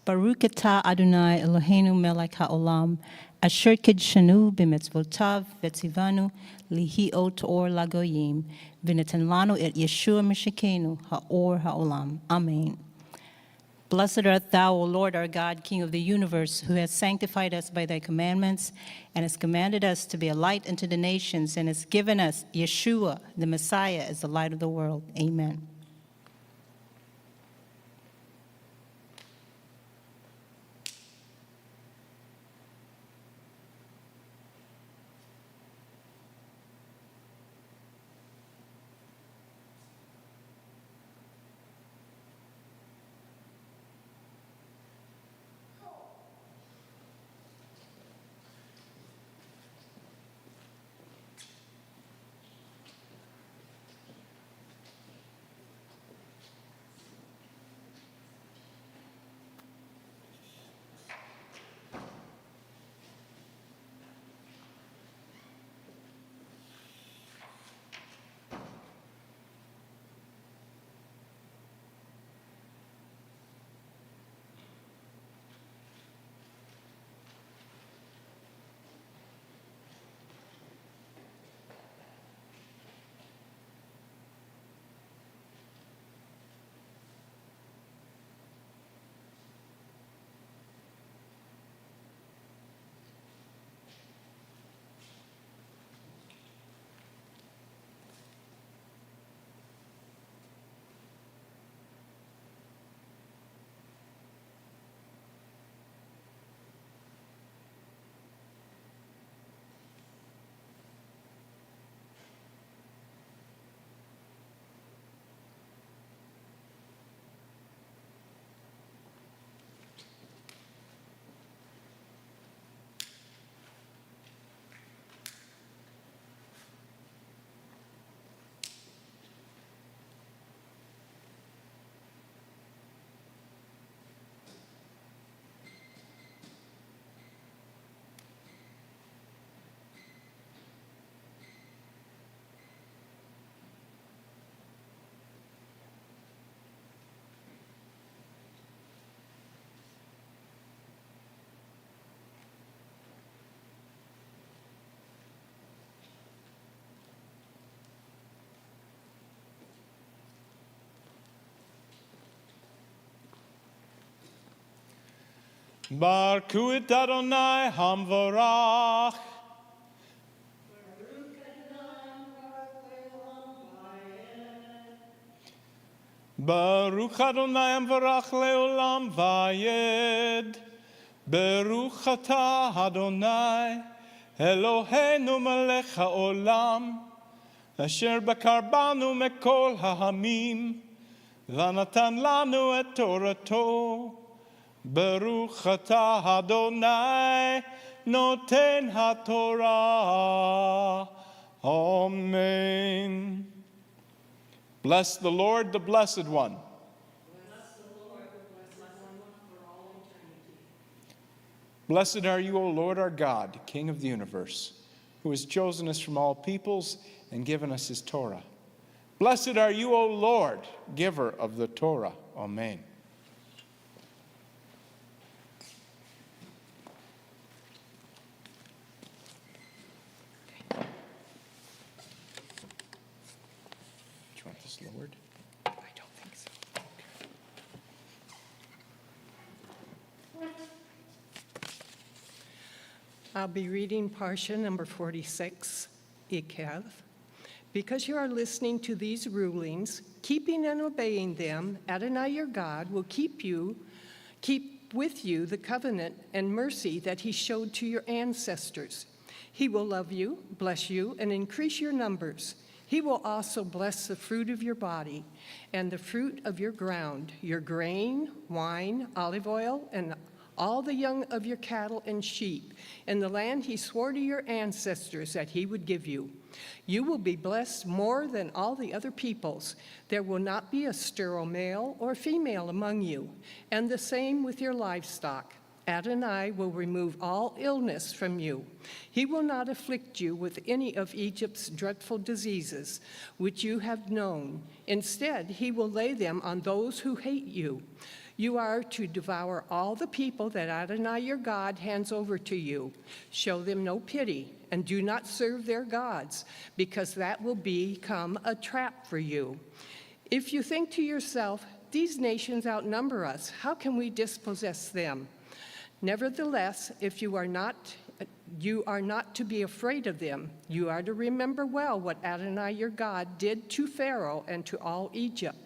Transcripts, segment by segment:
Baruch atah Adonai Eloheinu melech haolam, asher kidshanu b'mitzvotav v'tzivanu lihiot or lagoyim, v'neten lanu et Yeshua Meshikenu ha'or ha'olam. Amen. Blessed art thou, O Lord our God, King of the universe, who has sanctified us by thy commandments and has commanded us to be a light unto the nations and has given us Yeshua, the Messiah, as the light of the world. Amen. Baruch et Adonai Hamvarach. Baruch Adonai Hamvarach leolam vayed. Baruch atah Adonai Eloheinu melech haolam, asher bakar banu mekol ha'amim, v'natan lanu et Torato. Baruch atah Adonai noten haTorah. Amen. Bless the Lord, the Blessed One. Bless the Lord, the Blessed One, for all eternity. Blessed are you, O Lord our God, King of the universe, who has chosen us from all peoples and given us his Torah. Blessed are you, O Lord, giver of the Torah. Amen. Lord? I don't think so. Okay. I'll be reading Parsha number 46, Ikev. Because you are listening to these rulings, keeping and obeying them, Adonai your God will keep with you the covenant and mercy that he showed to your ancestors. He will love you, bless you, and increase your numbers. He will also bless the fruit of your body and the fruit of your ground, your grain, wine, olive oil, and all the young of your cattle and sheep, in the land he swore to your ancestors that he would give you. You will be blessed more than all the other peoples. There will not be a sterile male or female among you, and the same with your livestock. Adonai will remove all illness from you. He will not afflict you with any of Egypt's dreadful diseases, which you have known. Instead, he will lay them on those who hate you. You are to devour all the people that Adonai your God hands over to you. Show them no pity, and do not serve their gods, because that will become a trap for you. If you think to yourself, these nations outnumber us, how can we dispossess them? Nevertheless, if you are not to be afraid of them. You are to remember well what Adonai your God did to Pharaoh and to all Egypt,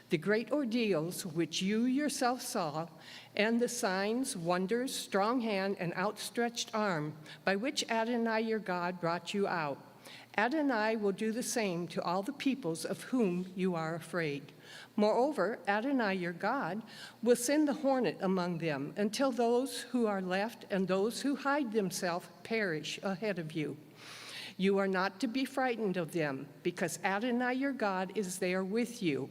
the great ordeals which you yourself saw, and the signs, wonders, strong hand, and outstretched arm by which Adonai your God brought you out. Adonai will do the same to all the peoples of whom you are afraid. Moreover, Adonai your God will send the hornet among them until those who are left and those who hide themselves perish ahead of you. You are not to be frightened of them, because Adonai your God is there with you,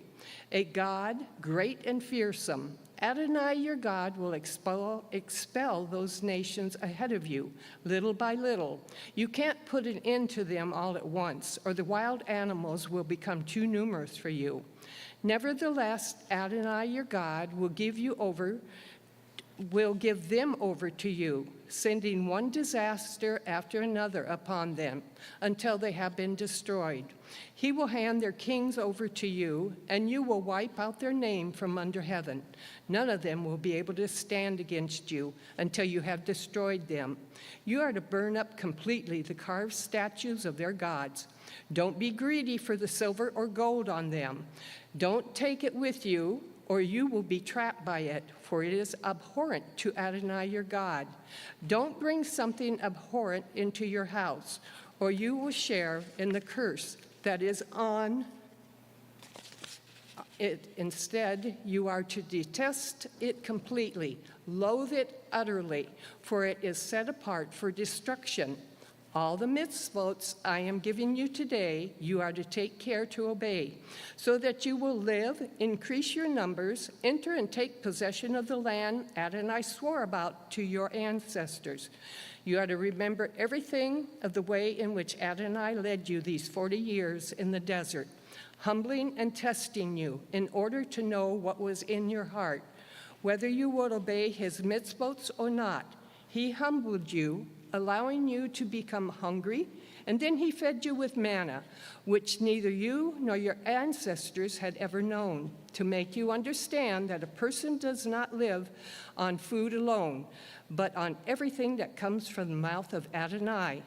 a God great and fearsome. Adonai your God will expel those nations ahead of you, little by little. You can't put an end to them all at once, or the wild animals will become too numerous for you. Nevertheless, Adonai your God will give them over to you, sending one disaster after another upon them until they have been destroyed. He will hand their kings over to you, and you will wipe out their name from under heaven. None of them will be able to stand against you until you have destroyed them. You are to burn up completely the carved statues of their gods. Don't be greedy for the silver or gold on them. Don't take it with you, or you will be trapped by it, for it is abhorrent to Adonai your God. Don't bring something abhorrent into your house, or you will share in the curse that is on it. Instead, you are to detest it completely, loathe it utterly, for it is set apart for destruction. All the mitzvot I am giving you today, you are to take care to obey, so that you will live, increase your numbers, enter and take possession of the land Adonai swore about to your ancestors. You are to remember everything of the way in which Adonai led you these 40 years in the desert, humbling and testing you in order to know what was in your heart, whether you would obey his mitzvot or not. He humbled you, allowing you to become hungry, and then he fed you with manna, which neither you nor your ancestors had ever known, to make you understand that a person does not live on food alone, but on everything that comes from the mouth of Adonai.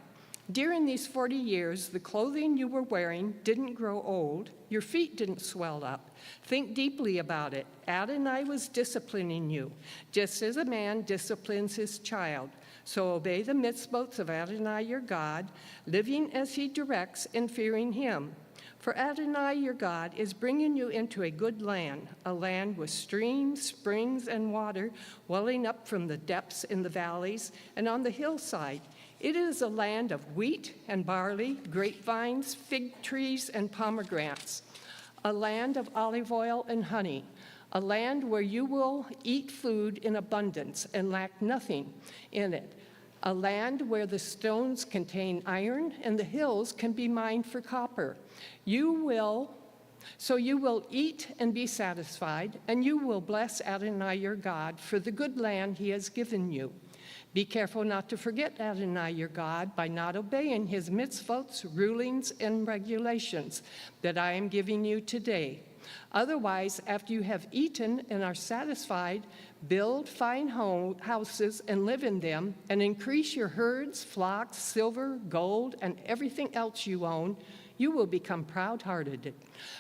During these 40 years, the clothing you were wearing didn't grow old, your feet didn't swell up. Think deeply about it. Adonai was disciplining you, just as a man disciplines his child. So obey the mitzvot of Adonai your God, living as he directs and fearing him. For Adonai your God is bringing you into a good land, a land with streams, springs, and water welling up from the depths in the valleys and on the hillside. It is a land of wheat and barley, grapevines, fig trees, and pomegranates, a land of olive oil and honey, a land where you will eat food in abundance and lack nothing in it, a land where the stones contain iron and the hills can be mined for copper. You will eat and be satisfied, and you will bless Adonai your God for the good land he has given you. Be careful not to forget Adonai your God by not obeying his mitzvot, rulings, and regulations that I am giving you today. Otherwise, after you have eaten and are satisfied, build fine houses and live in them, and increase your herds, flocks, silver, gold, and everything else you own, you will become proud-hearted,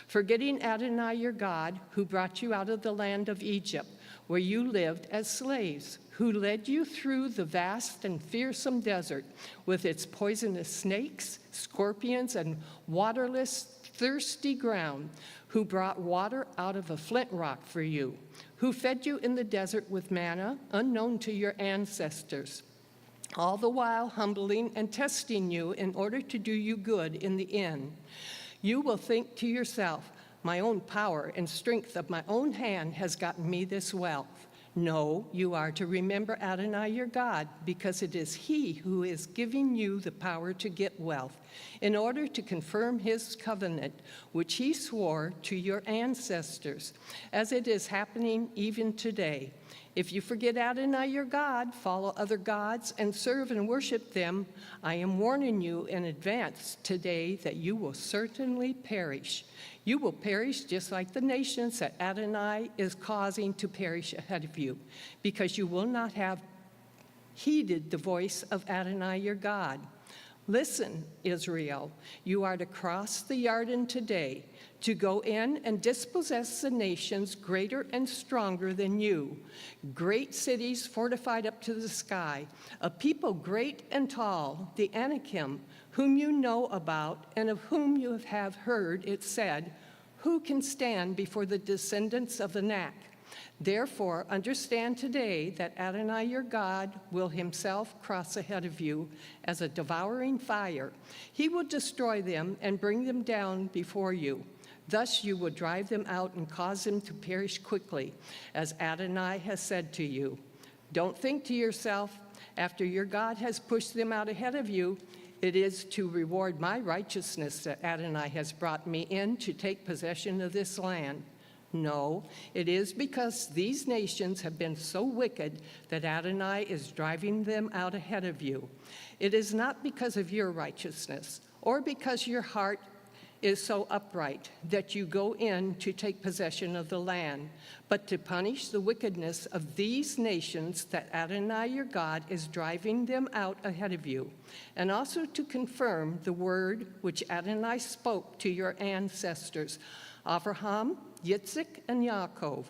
forgetting Adonai your God, who brought you out of the land of Egypt, where you lived as slaves, who led you through the vast and fearsome desert with its poisonous snakes, scorpions, and waterless, thirsty ground, who brought water out of a flint rock for you, who fed you in the desert with manna unknown to your ancestors, all the while humbling and testing you in order to do you good in the end. You will think to yourself, my own power and strength of my own hand has gotten me this wealth. No, you are to remember Adonai your God, because it is he who is giving you the power to get wealth, in order to confirm his covenant, which he swore to your ancestors, as it is happening even today. If you forget Adonai your God, follow other gods, and serve and worship them, I am warning you in advance today that you will certainly perish. You will perish just like the nations that Adonai is causing to perish ahead of you, because you will not have heeded the voice of Adonai your God. Listen, Israel, you are to cross the Yarden today, to go in and dispossess the nations greater and stronger than you, great cities fortified up to the sky, a people great and tall, the Anakim, whom you know about and of whom you have heard it said, who can stand before the descendants of Anak? Therefore, understand today that Adonai your God will himself cross ahead of you as a devouring fire. He will destroy them and bring them down before you. Thus you will drive them out and cause them to perish quickly, as Adonai has said to you. Don't think to yourself, after your God has pushed them out ahead of you, it is to reward my righteousness that Adonai has brought me in to take possession of this land. No, it is because these nations have been so wicked that Adonai is driving them out ahead of you. It is not because of your righteousness or because your heart is so upright that you go in to take possession of the land, but to punish the wickedness of these nations that Adonai your God is driving them out ahead of you, and also to confirm the word which Adonai spoke to your ancestors, Abraham, Yitzhak, and Yaakov.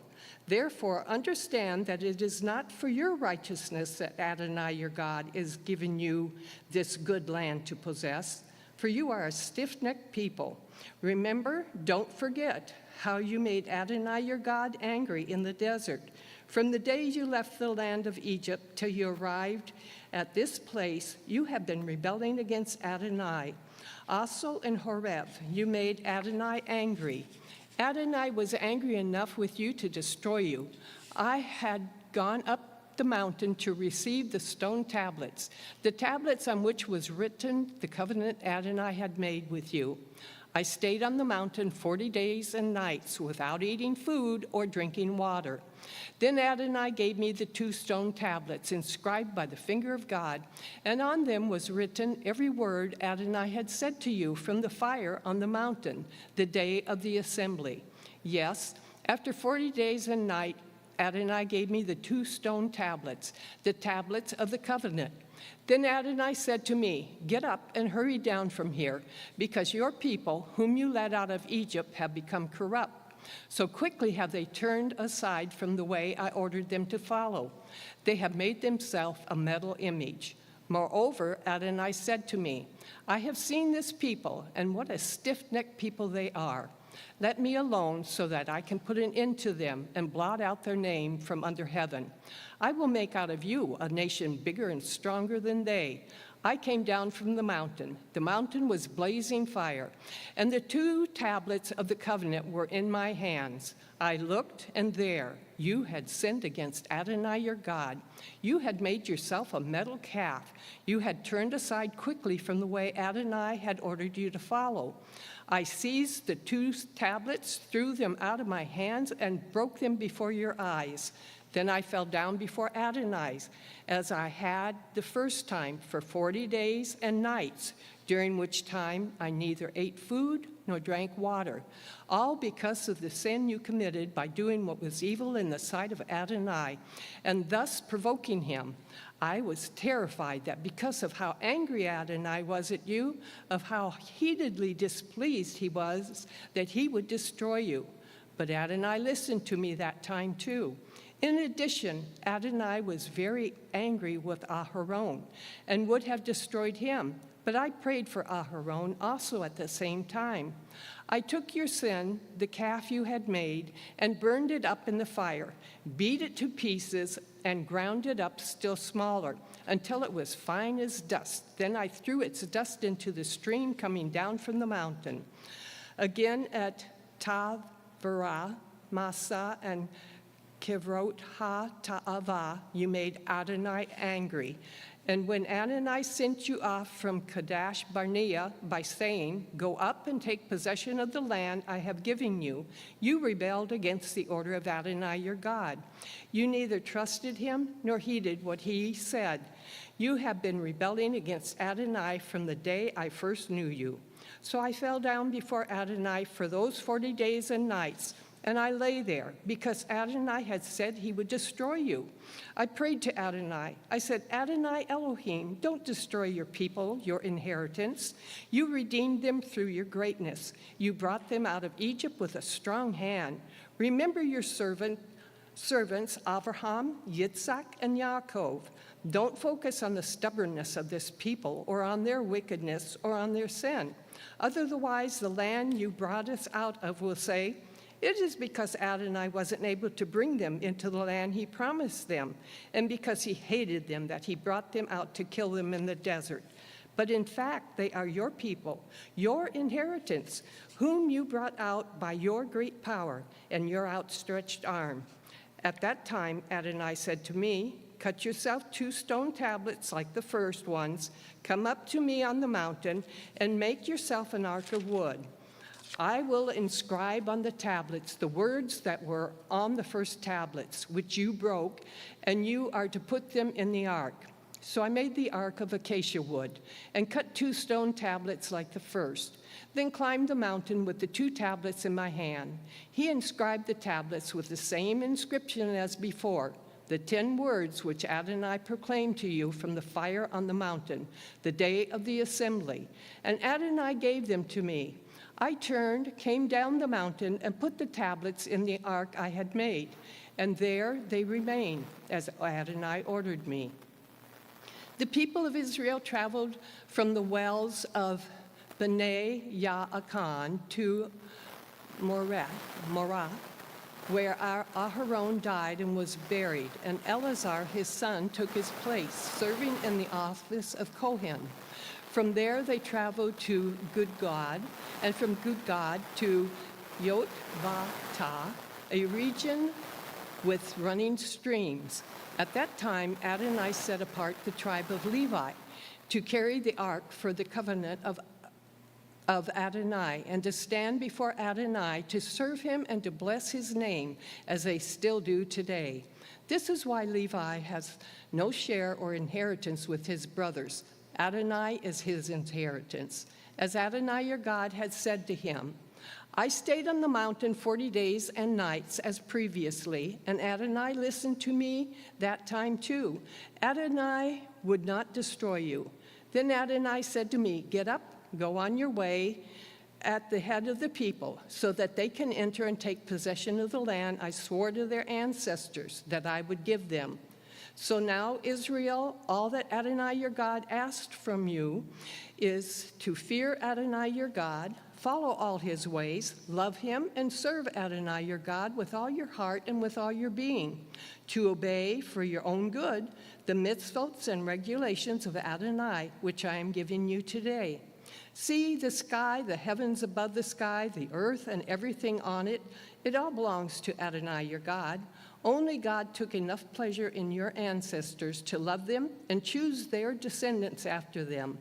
Therefore, understand that it is not for your righteousness that Adonai your God is giving you this good land to possess, for you are a stiff-necked people. Remember, don't forget how you made Adonai your God angry in the desert. From the day you left the land of Egypt till you arrived at this place, you have been rebelling against Adonai. Also in Horeb, you made Adonai angry. Adonai was angry enough with you to destroy you. I had gone up the mountain to receive the stone tablets, the tablets on which was written the covenant Adonai had made with you. I stayed on the mountain 40 days and nights without eating food or drinking water. Then Adonai gave me the 2 stone tablets inscribed by the finger of God, and on them was written every word Adonai had said to you from the fire on the mountain, the day of the assembly. Yes, after 40 days and night, Adonai gave me the 2 stone tablets, the tablets of the covenant. Then Adonai said to me, get up and hurry down from here, because your people, whom you led out of Egypt, have become corrupt. So quickly have they turned aside from the way I ordered them to follow. They have made themselves a metal image. Moreover, Adonai said to me, I have seen this people, and what a stiff-necked people they are. Let me alone so that I can put an end to them and blot out their name from under heaven. I will make out of you a nation bigger and stronger than they. I came down from the mountain. The mountain was blazing fire, and the 2 tablets of the covenant were in my hands. I looked, and there you had sinned against Adonai your God. You had made yourself a metal calf. You had turned aside quickly from the way Adonai had ordered you to follow. I seized the 2 tablets, threw them out of my hands, and broke them before your eyes. Then I fell down before Adonai, as I had the first time, for 40 days and nights, during which time I neither ate food nor drank water, all because of the sin you committed by doing what was evil in the sight of Adonai, and thus provoking him. I was terrified that because of how angry Adonai was at you, of how heatedly displeased he was, that he would destroy you. But Adonai listened to me that time too. In addition, Adonai was very angry with Aharon and would have destroyed him. But I prayed for Aharon also at the same time. I took your sin, the calf you had made, and burned it up in the fire, beat it to pieces, and ground it up still smaller, until it was fine as dust. Then I threw its dust into the stream coming down from the mountain. Again at Tav, Berah, Massa, and Kivrot ha-ta'ava, you made Adonai angry. And when Adonai sent you off from Kadesh Barnea by saying, "Go up and take possession of the land I have given you," you rebelled against the order of Adonai your God. You neither trusted him nor heeded what he said. You have been rebelling against Adonai from the day I first knew you. So I fell down before Adonai for those 40 days and nights, and I lay there because Adonai had said he would destroy you. I prayed to Adonai. I said, "Adonai Elohim, don't destroy your people, your inheritance. You redeemed them through your greatness. You brought them out of Egypt with a strong hand. Remember your servants Abraham, Yitzhak, and Yaakov. Don't focus on the stubbornness of this people or on their wickedness or on their sin. Otherwise, the land you brought us out of will say, 'It is because Adonai wasn't able to bring them into the land he promised them, and because he hated them that he brought them out to kill them in the desert.' But in fact, they are your people, your inheritance, whom you brought out by your great power and your outstretched arm." At that time, Adonai said to me, "Cut yourself 2 stone tablets like the first ones, come up to me on the mountain, and make yourself an ark of wood. I will inscribe on the tablets the words that were on the first tablets, which you broke, and you are to put them in the ark." So I made the ark of acacia wood and cut 2 stone tablets like the first, then climbed the mountain with the 2 tablets in my hand. He inscribed the tablets with the same inscription as before, the 10 words which Adonai proclaimed to you from the fire on the mountain, the day of the assembly. And Adonai gave them to me. I turned, came down the mountain, and put the tablets in the ark I had made, and there they remain, as Adonai ordered me. The people of Israel traveled from the wells of Bnei Ya'akan to Morah, where Aharon died and was buried, and Eleazar his son took his place, serving in the office of Kohen. From there they traveled to Gudgad, and from Gudgad to Yotbatah, a region with running streams. At that time, Adonai set apart the tribe of Levi to carry the ark for the covenant of Adonai, and to stand before Adonai to serve him and to bless his name, as they still do today. This is why Levi has no share or inheritance with his brothers. Adonai is his inheritance. As Adonai your God had said to him, I stayed on the mountain 40 days and nights as previously, and Adonai listened to me that time too. Adonai would not destroy you. Then Adonai said to me, "Get up, go on your way at the head of the people, so that they can enter and take possession of the land I swore to their ancestors that I would give them. So now, Israel, all that Adonai your God asked from you is to fear Adonai your God, follow all his ways, love him, and serve Adonai your God with all your heart and with all your being, to obey for your own good the mitzvot and regulations of Adonai, which I am giving you today. See the sky, the heavens above the sky, the earth and everything on it, it all belongs to Adonai your God. Only God took enough pleasure in your ancestors to love them and choose their descendants after them,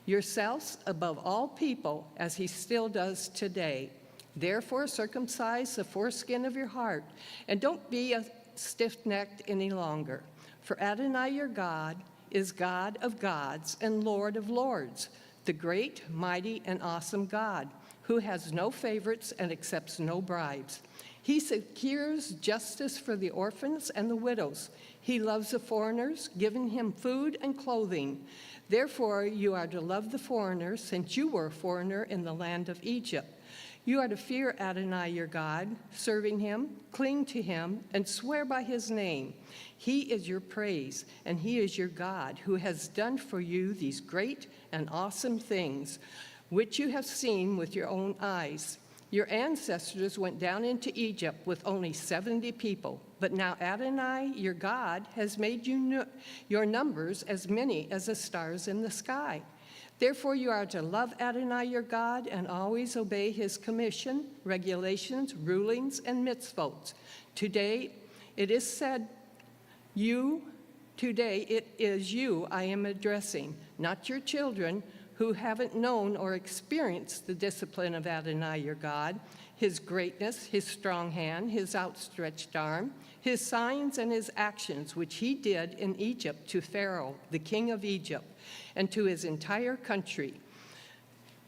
yourselves above all people, as he still does today. Therefore, circumcise the foreskin of your heart, and don't be stiff-necked any longer. For Adonai your God is God of gods and Lord of lords, the great, mighty, and awesome God, who has no favorites and accepts no bribes. He secures justice for the orphans and the widows. He loves the foreigners, giving him food and clothing. Therefore, you are to love the foreigners, since you were a foreigner in the land of Egypt. You are to fear Adonai your God, serving him, cling to him, and swear by his name. He is your praise, and he is your God, who has done for you these great and awesome things, which you have seen with your own eyes. Your ancestors went down into Egypt with only 70 people, but now Adonai, your God, has made your numbers as many as the stars in the sky. Therefore, you are to love Adonai, your God, and always obey his commission, regulations, rulings, and mitzvot. Today, It is said, you, today it is you I am addressing, not your children who haven't known or experienced the discipline of Adonai your God, his greatness, his strong hand, his outstretched arm, his signs and his actions, which he did in Egypt to Pharaoh, the king of Egypt, and to his entire country.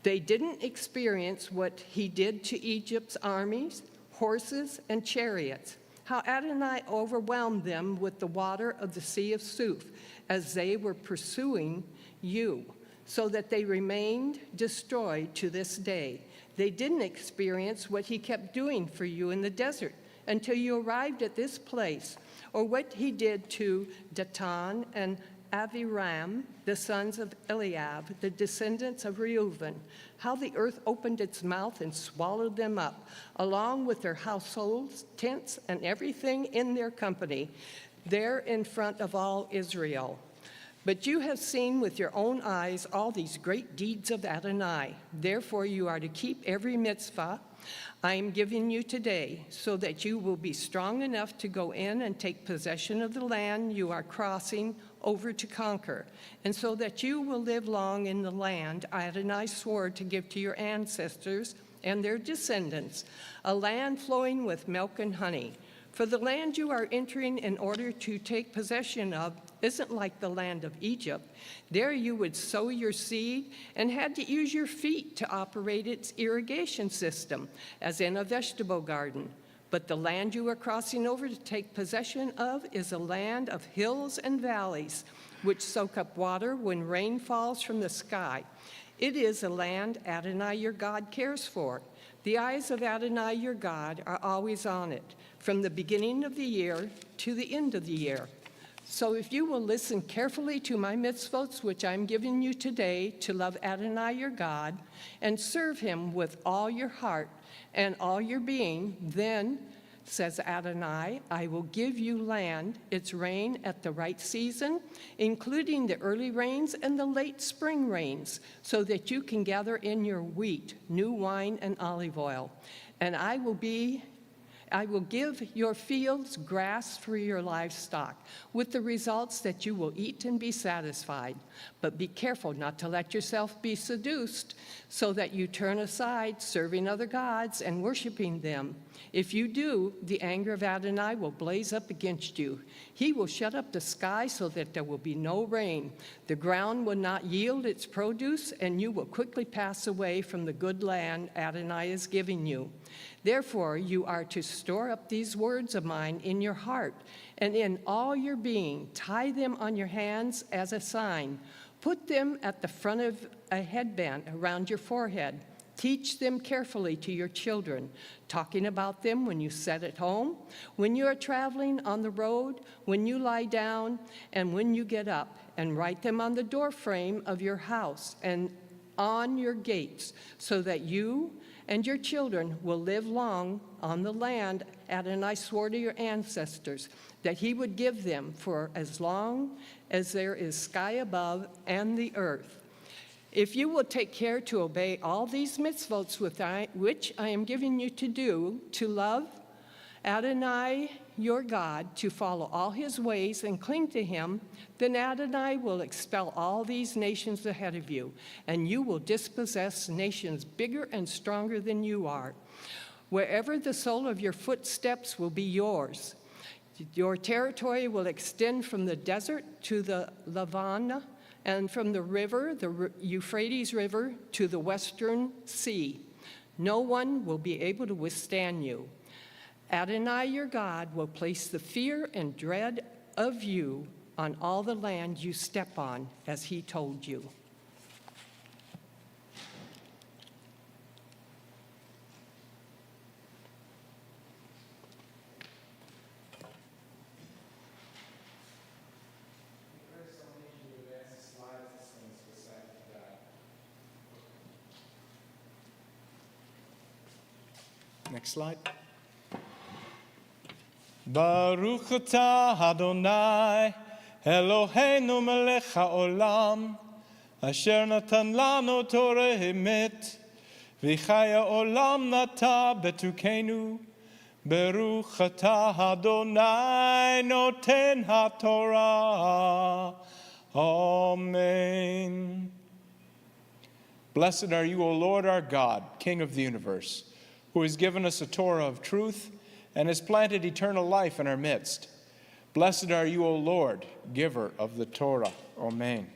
They didn't experience what he did to Egypt's armies, horses, and chariots, how Adonai overwhelmed them with the water of the Sea of Suf as they were pursuing you, so that they remained destroyed to this day. They didn't experience what he kept doing for you in the desert until you arrived at this place, or what he did to Datan and Aviram, the sons of Eliab, the descendants of Reuben, how the earth opened its mouth and swallowed them up, along with their households, tents, and everything in their company, there in front of all Israel. But you have seen with your own eyes all these great deeds of Adonai. Therefore you are to keep every mitzvah I am giving you today, so that you will be strong enough to go in and take possession of the land you are crossing over to conquer, and so that you will live long in the land Adonai swore to give to your ancestors and their descendants, a land flowing with milk and honey. For the land you are entering in order to take possession of isn't like the land of Egypt. There you would sow your seed and had to use your feet to operate its irrigation system, as in a vegetable garden. But the land you are crossing over to take possession of is a land of hills and valleys, which soak up water when rain falls from the sky. It is a land Adonai your God cares for. The eyes of Adonai your God are always on it, from the beginning of the year to the end of the year. So if you will listen carefully to my mitzvot, which I'm giving you today, to love Adonai your God and serve him with all your heart and all your being, then, says Adonai, I will give you land, its rain at the right season, including the early rains and the late spring rains, so that you can gather in your wheat, new wine, and olive oil. And I will give your fields grass for your livestock, with the results that you will eat and be satisfied. But be careful not to let yourself be seduced, so that you turn aside, serving other gods and worshiping them. If you do, the anger of Adonai will blaze up against you. He will shut up the sky so that there will be no rain. The ground will not yield its produce, and you will quickly pass away from the good land Adonai is giving you. Therefore, you are to store up these words of mine in your heart and in all your being. Tie them on your hands as a sign. Put them at the front of a headband around your forehead. Teach them carefully to your children, talking about them when you sit at home, when you are traveling on the road, when you lie down, and when you get up. And write them on the doorframe of your house and on your gates, so that you and your children will live long on the land Adonai swore to your ancestors that he would give them for as long as there is sky above and the earth. If you will take care to obey all these mitzvot which I am giving you to do, to love Adonai your God, to follow all his ways and cling to him, then Adonai will expel all these nations ahead of you, and you will dispossess nations bigger and stronger than you are. Wherever the sole of your footsteps will be yours. Your territory will extend from the desert to the Lavana, and from the river, the Euphrates River, to the western sea. No one will be able to withstand you. Adonai your God will place the fear and dread of you on all the land you step on, as he told you. Next slide. Baruch atah Adonai, Eloheinu melech haolam, asher natan lanu Torah emet, v'chaya olam nata betukenu, Baruch atah Adonai noten haTorah. Amen. Blessed are you, O Lord our God, King of the universe, who has given us a Torah of truth and has planted eternal life in our midst. Blessed are you, O Lord, giver of the Torah. Amen.